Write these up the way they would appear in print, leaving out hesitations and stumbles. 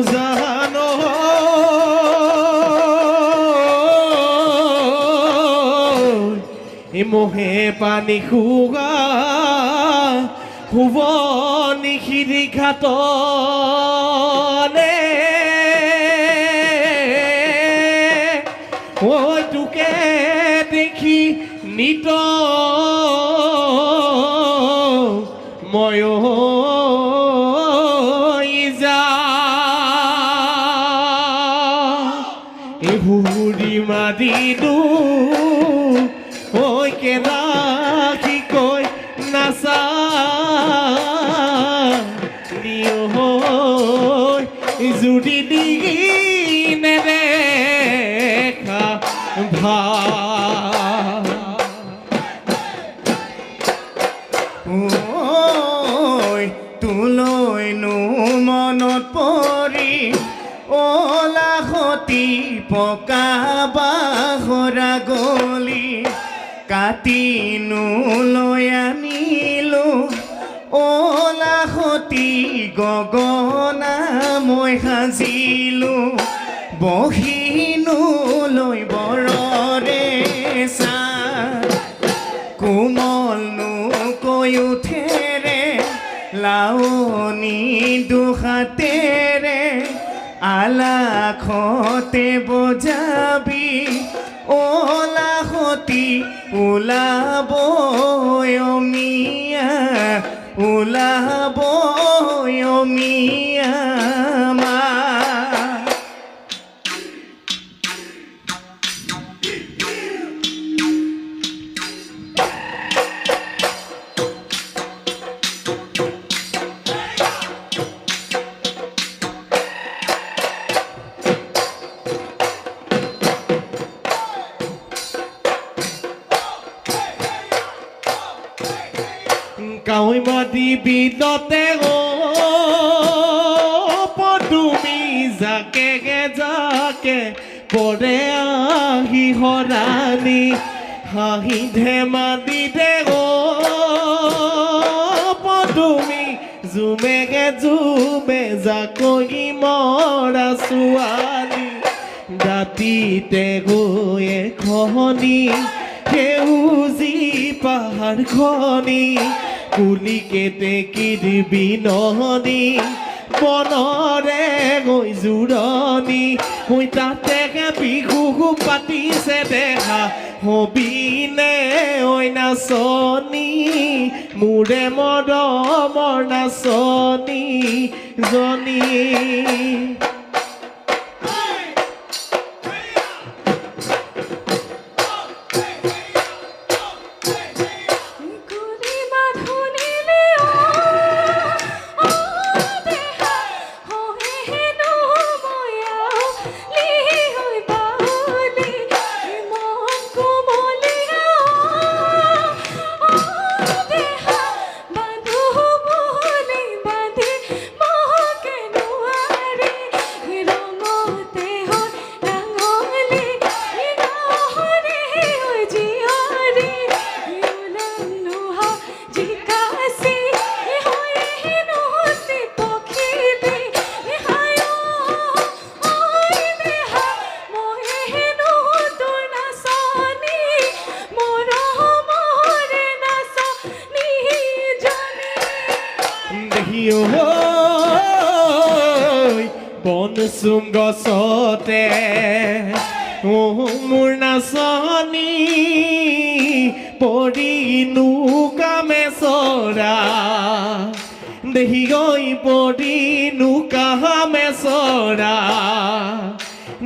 জানো মোহে পানী খুগা শুব নিশিৰি ঘাটনে ঐ তোকে দেখি নিত ময়ো যা বুঢ়ী মাদিনো ঐ কেৰাখি কৈ নাচা জুদি দিগি নেদেখা ভা তোলৈনো মনত পৰি অলাহতি পকা বাহৰা গলি কাটিনো লৈ আনিলো অলাহতি গগনা মই সাজিলো বহিনো লৈ বৰৰে চা কোমলনো কৈ উঠেৰে লাৱনী দুহাতেৰে আলাখতে বজাবি অলাহতি ওলাব অমিয়া ওলাব অমিয়া মা কাৱৈ মাটি বিলতে পদুমি জাকে জাকে পৰে আহি হৰাণী হাঁহি ধেমালিতে পদুমি জুমেগে জুমে জাকৈ মৰা ছোৱালী ৰাতিতে গৈ এখনি সেউজী পাহাৰখনি কুলিকে টেকিবি নহনি বনৰে গৈ জোৰণি হৈ তাতে বিহু পাতিছে দেখা হবিনে ঐ নাচনি মোৰে মৰমৰ নাচনি জনী বনচুম গছতে মোৰ নাচনি পৰিনো কামে চৰা দেখি গৈ পৰিনো কামে চৰা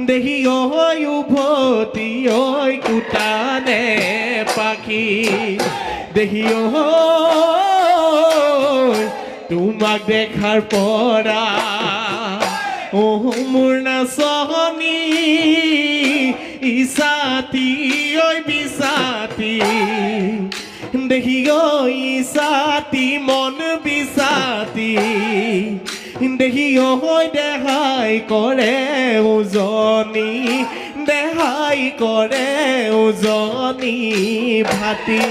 দেখি গৈ উভতি ঐ কুটানে পাখি দেখি তোমাক দেখাৰ পৰা মোৰ নাচনি ইছাতি ঐ বিছাতি দেখি গৈ ইছাতি মন বিছাতি দেখি গৈ দেহাই কৰে উজনি দেহাই কৰে উজনি ভাতি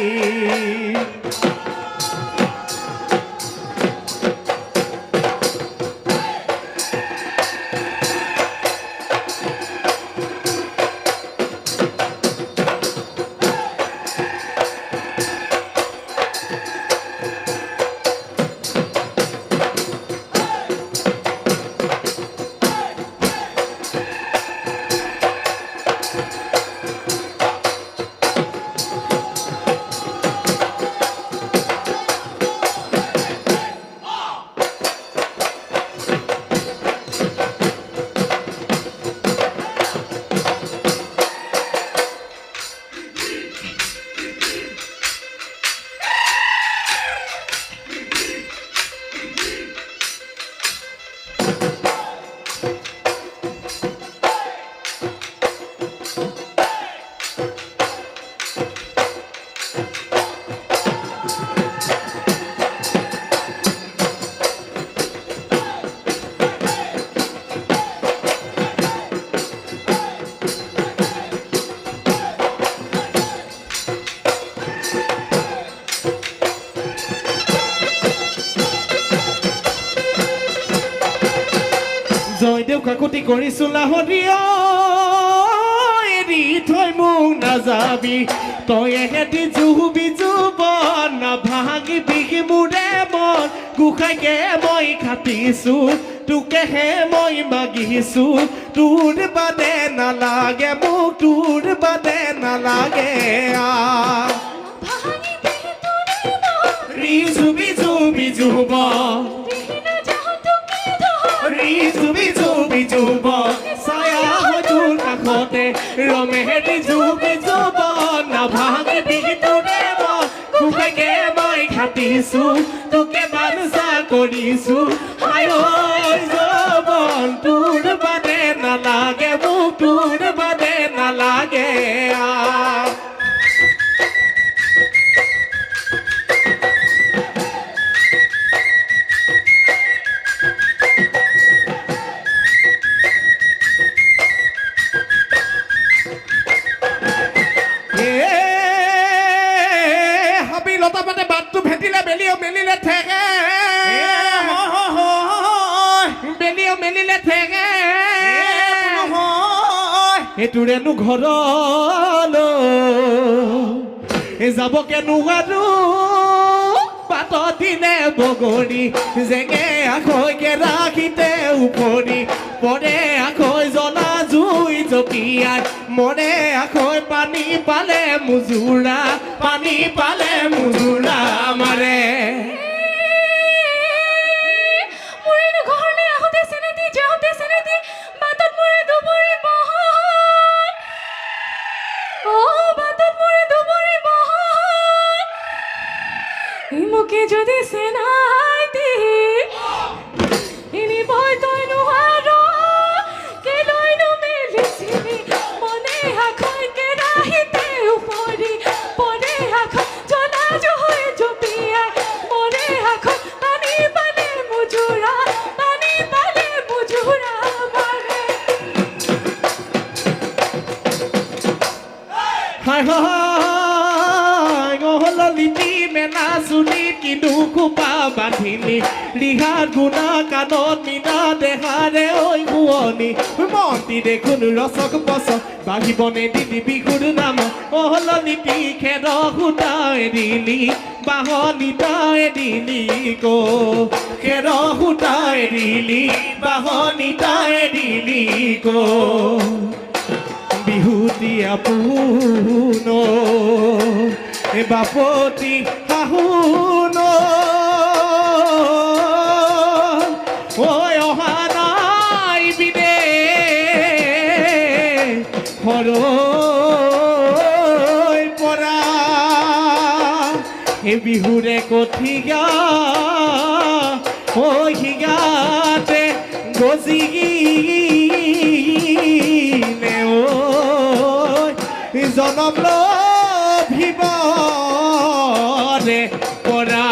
জয়দেউ কাকতি কৰিছো লাহৰি এৰি থৈ মোক নাযাবি তই এহেঁতি জুবি জুবন নাভাঙিবি মোৰে মন গোসাঁইকে মই খাটিছো তোকেহে মই মাগিছো তোৰ বাদে নালাগে মোক তোৰ বাদে নালাগে জুবি জুবি জুব জুবি জুবি জুব ছায়া হৈ তোৰ কাষতে ৰমেহেৰি জুবি জুব নাভাঙিবি তোৰে মন গোসাঁইকে মই খাটিছো তোকে বানচা কৰিছো আই জবন তোৰ বাদে নালাগে মোক তোৰ বাদে নালাগে লতা পাতে বাটটো ভেটিলে বেলিও মেলিলে ঠেকে বেলিও মেলিলে ঠেকে এইটোৰেনো ঘৰলৈ যাবকে নোৱাৰো বাটত দিনে বগৰী জেঙে আখৈকে ৰাখিতে উপৰি পৰে আখৈ জ্বলা জুই জপিয়াই মৰে আখৈ পানী পালে মুজুৰা পানী পালে মুজুৰা মাৰে মোকে যদি সেনাই দি ইনি বই তই নোহাৰ কে লইনো মেলিছিলি মনে আখৈ কেৰাহিতে উপৰি পৰে আখৈ জ্বলা জুই জপিয়াই মৰে আখৈ পানী পালে মুজুৰা মাৰে হাই হাই গহল লিপি মেলা চুলি কিনো খোপা বান্ধিলি ৰিহাৰ গুণা কাণত মিনা দেহাৰে ঐ শুৱনি মন্তি দেখোন ৰচক পচক বাঢ়িবনে দিদি বিহুৰ নাম অহল লিপি খেৰ সূতা এৰিলি বাঁহ লিটা এৰিলি ক খেৰ সূতা এৰিলি বাঁহ লিটা এৰিলি ক বিহুতি আপোন বাপতি শাহুন ঐ অহা নাই বিনে ঘৰৈ পৰা এই বিহুৰে কঠিয়া ঐ হিগাতে গজি জনম লভিবৰে পৰা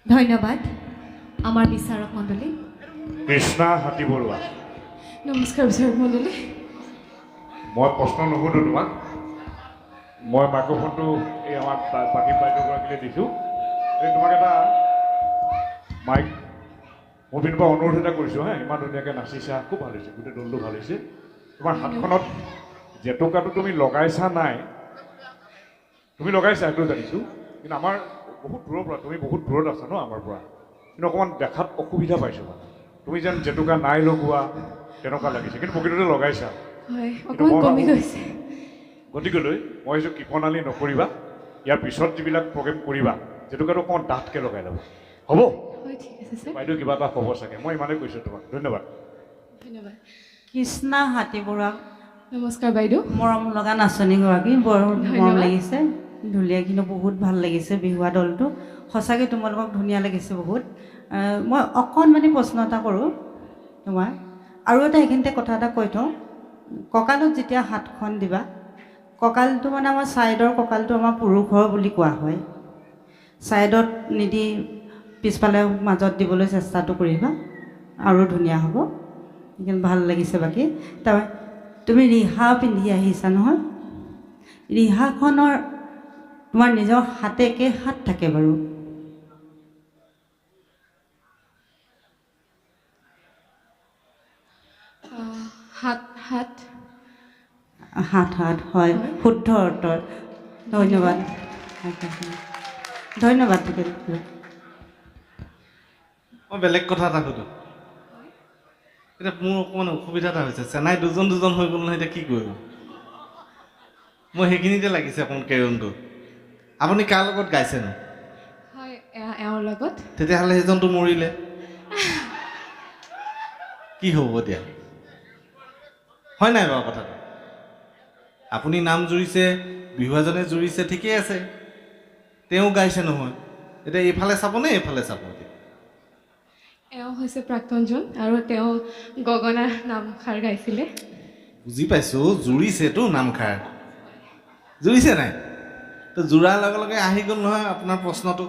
ধন্যবাদ আমাৰ বিচাৰক মণ্ডলী কৃষ্ণা হাতী বৰুৱা নমস্কাৰ বিচাৰক মণ্ডলী মই প্ৰশ্ন নুসুধোঁ তোমাক মই মাইক্ৰফোনটো এই আমাৰ বাকী বাইদেউগৰাকীলৈ দিছোঁ এই তোমাক এটা মাইক মোৰ পিনৰ পৰা অনুৰোধ এটা কৰিছোঁ হা ইমান ধুনীয়াকৈ নাচিছা খুব ভাল হৈছে গোটেই দলটো ভাল হৈছে তোমাৰ হাতখনত জেতুকাটো তুমি লগাইছা নাই তুমি লগাইছা সেইটো জানিছোঁ কিন্তু আমাৰ বহুত দূৰৰ পৰা তুমি বহুত দূৰত আছা ন আমাৰ পৰা কিন্তু অকণমান দেখাত অসুবিধা পাইছোঁ মানে তুমি যেন জেতুকা নাই লগোৱা তেনেকুৱা লাগিছে কিন্তু প্ৰকৃততে লগাইছা হয় অকণমান কমি গৈছে গতিকেলৈ মই ভাবিছোঁ কৃপণালী নকৰিবা ইয়াৰ পিছত যিবিলাক প্ৰগ্ৰেম কৰিবা জেতুকাটো অকণমান ডাঠকৈ লগাই ল'বা হ'ব হয় ঠিক আছে ছাৰ বাইদেউ কিবা এটা হ'ব চাগে মই ইমানেই কৈছোঁ তোমাক ধন্যবাদ ধন্যবাদ কৃষ্ণা হাতী বৰুৱা নমস্কাৰ বাইদেউ মৰম লগা নাচনীগৰাকী বৰ মৰম ধন্যবাদ। লাগিছে ঢুলীয়া কিন্তু বহুত ভাল লাগিছে বিহুৱা দলটো সঁচাকৈ তোমালোকক ধুনীয়া লাগিছে বহুত মই অকণমানি প্ৰশ্ন এটা কৰোঁ তোমাৰ আৰু এটা এইখিনিতে কথা এটা কৈ থওঁ কঁকালত যেতিয়া হাতখন দিবা কঁকালটো মানে আমাৰ ছাইডৰ কঁকালটো আমাৰ পুৰুষৰ বুলি কোৱা হয় ছাইডত নিদি পিছফালে মাজত দিবলৈ চেষ্টাটো কৰিবা আৰু ধুনীয়া হ'ব সেইকাৰণে ভাল লাগিছে বাকী তাৰ তুমি ৰিহা পিন্ধি আহিছা নহয় ৰিহাখনৰ তোমাৰ নিজৰ হাতে হাত থাকে বাৰু হাত হাত হাত হাত হয় শুদ্ধ অৰ্থ ধন্যবাদ ধন্যবাদ মই বেলেগ কথা এটা সুধোঁ এতিয়া মোৰ অকণমান অসুবিধা এটা হৈছে চেনাই দুজন হৈ গ'ল নহয় এতিয়া কি কৰিম মই সেইখিনিতে লাগিছে অকণমান কেৰমটো আপুনি কাৰ লগত গাইছেনো হয় এওঁৰ লগত তেতিয়াহ'লে সেইজনটো মৰিলে কি হ'ব এতিয়া হয় নাই বাৰু কথাটো আপুনি নাম জুৰিছে বিহুৱাজনে জুৰিছে ঠিকেই আছে তেওঁ গাইছে নহয় এতিয়া এইফালে চাবনে এইফালে চাব এতিয়া এওঁ হৈছে প্ৰাক্তনজন আৰু তেওঁ গগনা নামষাৰ গাইছিলে বুজি পাইছোঁ জুৰিছেতো নামষাৰ জুৰিছে নাই তো জোৰাৰ লগে লগে আহি গ'ল নহয় আপোনাৰ প্ৰশ্নটো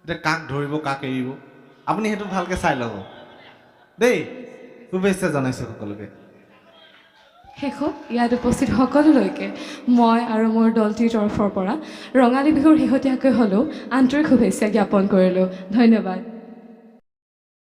এতিয়া কাক ধৰিব কাক এৰিব আপুনি সেইটো ভালকৈ চাই ল'ব দেই শুভেচ্ছা জনাইছোঁ সকলোকে শেষত ইয়াত উপস্থিত সকলোলৈকে মই আৰু মোৰ দলটিৰ তৰফৰ পৰা ৰঙালী বিহুৰ শেহতীয়াকৈ হ'লেও আন্তৰিক শুভেচ্ছা জ্ঞাপন কৰিলোঁ ধন্যবাদ